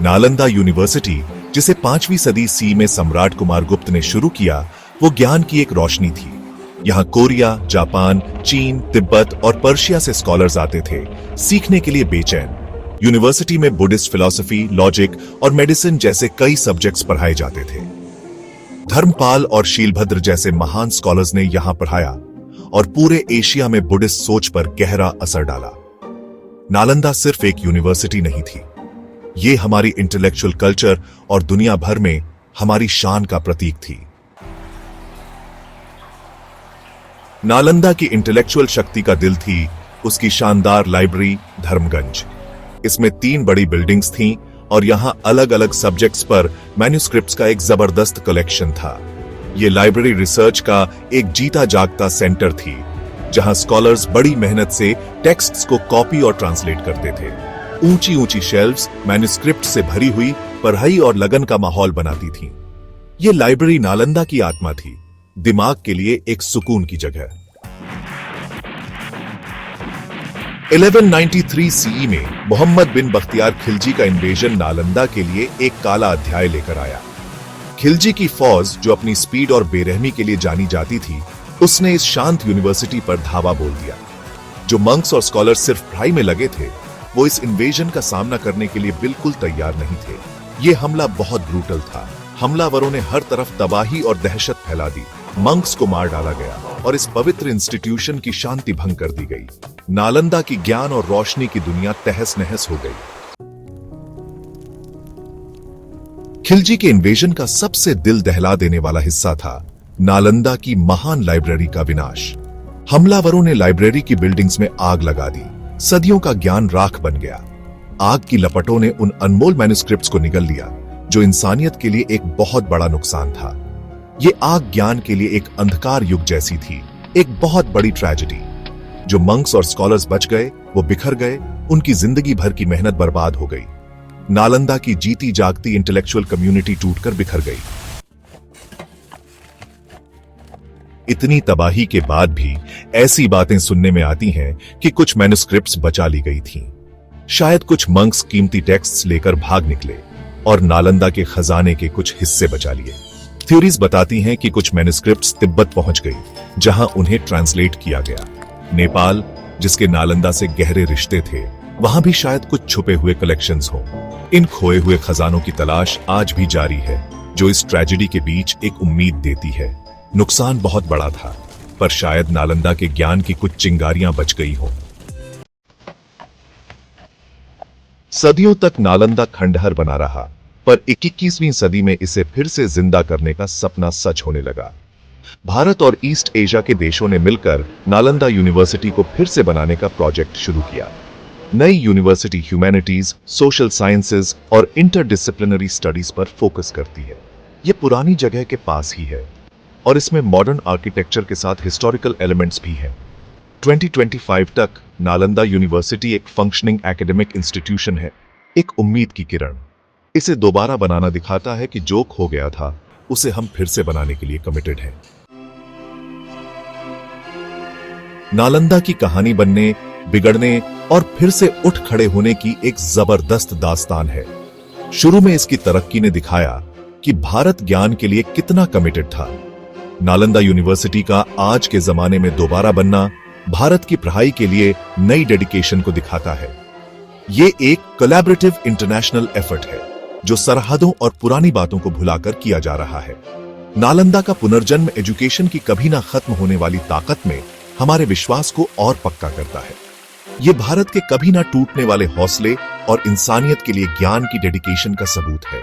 Nalanda university, जिसे 5वीं सदी सी में सम्राट कुमार गुप्त ने शुरू किया, वो ज्ञान की एक रोशनी थी। यहां कोरिया, जापान, चीन, तिब्बत और पर्शिया से स्कॉलर्स आते थे, सीखने के लिए बेचैन। यूनिवर्सिटी में बुद्धिस्ट फिलॉसफी, लॉजिक और मेडिसिन जैसे कई सब्जेक्ट्स पढ़ाए जाते थे। धर्मपाल और शीलभद्र जैसे महान स्कॉलर्स ने यहां पढ़ाया और पूरे एशिया में बुद्धिस्ट सोच पर गहरा असर डाला। नालंदा सिर्फ एक यूनिवर्सिटी नहीं थी, ये हमारी इंटेलेक्चुअल कल्चर और दुनिया भर में हमारी शान का प्रतीक थी। नालंदा की इंटेलेक्चुअल शक्ति का दिल थी उसकी शानदार लाइब्रेरी धर्मगंज। इसमें 3 बड़ी बिल्डिंग्स थीं और यहां अलग अलग सब्जेक्ट्स पर मैन्युस्क्रिप्ट्स का एक जबरदस्त कलेक्शन था। यह लाइब्रेरी रिसर्च का एक जीता जागता सेंटर थी, जहां स्कॉलर्स बड़ी मेहनत से टेक्स्ट्स को कॉपी और ट्रांसलेट करते थे। ऊंची ऊंची शेल्व्स मैन्युस्क्रिप्ट से भरी हुई पढ़ाई और लगन का माहौल बनाती थीं। यह लाइब्रेरी नालंदा की आत्मा थी, दिमाग के लिए एक सुकून की जगह। 1193 सीई में मोहम्मद बिन बख्तियार खिलजी का इन्वेजन नालंदा के लिए एक काला अध्याय लेकर आया। खिलजी की फौज, जो अपनी स्पीड और बेरहमी के लिए जानी जाती थी, उसने इस शांत यूनिवर्सिटी पर धावा बोल दिया। जो मंक्स और स्कॉलर सिर्फ पढ़ाई में लगे थे, वो इस इन्वेजन का सामना करने के लिए बिल्कुल तैयार नहीं थे। ये हमला बहुत ब्रूटल था। हमलावरों ने हर तरफ तबाही और दहशत फैला दी। मंक्स को मार डाला गया और इस पवित्र इंस्टीट्यूशन की शांति भंग कर दी गई। नालंदा की ज्ञान और रोशनी की दुनिया तहस नहस हो गई। खिलजी के इन्वेजन का सबसे दिल दहला देने वाला हिस्सा था नालंदा की महान लाइब्रेरी का विनाश। हमलावरों ने लाइब्रेरी की बिल्डिंग्स में आग लगा दी। सदियों का ज्ञान राख बन गया। आग की लपटों ने उन अनमोल मैन्युस्क्रिप्ट्स को निगल लिया, जो इंसानियत के लिए एक बहुत बड़ा नुकसान था। ये आग ज्ञान के लिए एक अंधकार युग जैसी थी, एक बहुत बड़ी ट्रेजेडी। जो मंक्स और स्कॉलर्स बच गए, वो बिखर गए, उनकी जिंदगी भर की मेहनत बर्बाद हो गई। नालंदा की जीती जागती इंटेलेक्चुअल कम्युनिटी टूटकर बिखर गई। इतनी तबाही के बाद भी ऐसी बातें सुनने में आती हैं कि कुछ मैन्युस्क्रिप्ट्स बचा ली गई थीं। शायद कुछ मंक्स कीमती टेक्स्ट्स लेकर भाग निकले और नालंदा के खजाने के कुछ हिस्से बचा लिए। थ्योरीज बताती हैं कि कुछ मैन्युस्क्रिप्ट्स तिब्बत पहुंच गई, जहां उन्हें ट्रांसलेट किया गया। नेपाल, जिसके नालंदा से गहरे रिश्ते थे, वहां भी शायद कुछ छुपे हुए कलेक्शंस हों। इन खोए हुए खजानों की तलाश आज भी जारी है, जो इस ट्रेजेडी के बीच एक उम्मीद देती है। नुकसान बहुत बड़ा था, पर शायद नालंदा के ज्ञान की कुछ चिंगारियां बच गई हों। सदियों तक नालंदा खंडहर बना रहा, पर 21वीं सदी में इसे फिर से जिंदा करने का सपना सच होने लगा। भारत और ईस्ट एशिया के देशों ने मिलकर नालंदा यूनिवर्सिटी को फिर से बनाने का प्रोजेक्ट शुरू किया। नई यूनिवर्सिटी ह्यूमैनिटीज, सोशल साइंसेज और इंटरडिसिप्लिनरी स्टडीज पर फोकस करती है। यह पुरानी जगह के पास ही है और इसमें मॉडर्न आर्किटेक्चर के साथ हिस्टोरिकल एलिमेंट्स भी हैं। 2025 तक नालंदा यूनिवर्सिटी एक फंक्शनिंग एकेडमिक इंस्टीट्यूशन है, एक उम्मीद की किरण। इसे दोबारा बनाना दिखाता है कि जो खो गया था, उसे हम फिर से बनाने के लिए कमिटेड हैं। नालंदा की कहानी बनने, बिगड़ने और फिर से उठ खड़े होने की एक जबरदस्त दास्तान है। शुरू में इसकी तरक्की ने दिखाया कि भारत ज्ञान के लिए कितना कमिटेड था। नालंदा यूनिवर्सिटी का आज के जमाने में दोबारा बनना भारत की पढ़ाई के लिए नई डेडिकेशन को दिखाता है। ये एक कोलैबोरेटिव इंटरनेशनल एफर्ट है, जो सरहदों और पुरानी बातों को भुलाकर किया जा रहा है। नालंदा का पुनर्जन्म एजुकेशन की कभी ना खत्म होने वाली ताकत में हमारे विश्वास को और पक्का करता है। ये भारत के कभी ना टूटने वाले हौसले और इंसानियत के लिए ज्ञान की डेडिकेशन का सबूत है।